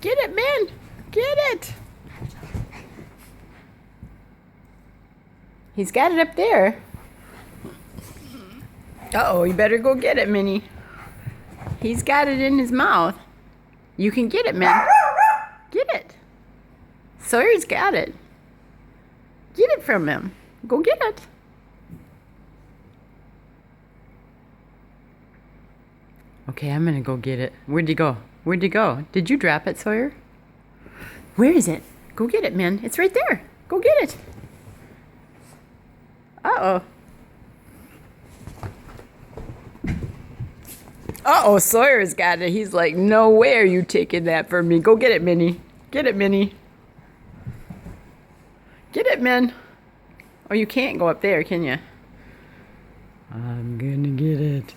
Get it, man. Get it. He's got it up there. Uh-oh, you better go get it, Minnie. He's got it in his mouth. You can get it, man. Get it. Sawyer's got it. Get it from him. Go get it. Okay, I'm gonna go get it. Where'd you go? Where'd you go? Did you drop it, Sawyer? Where is it? Go get it, man. It's right there. Go get it. Uh-oh. Uh-oh, Sawyer's got it. He's like, no way are you taking that from me. Go get it, Minnie. Get it, Minnie. Get it, man. Oh, you can't go up there, can you? I'm gonna get it.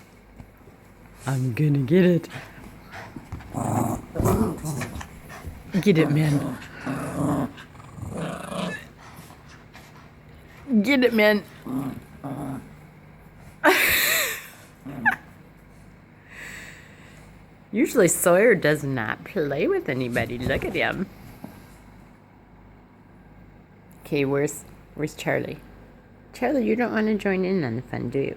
I'm gonna get it. Get it, man. Get it, man. Usually Sawyer does not play with anybody. Look at him. Okay, where's Charlie? Charlie, you don't want to join in on the fun, do you?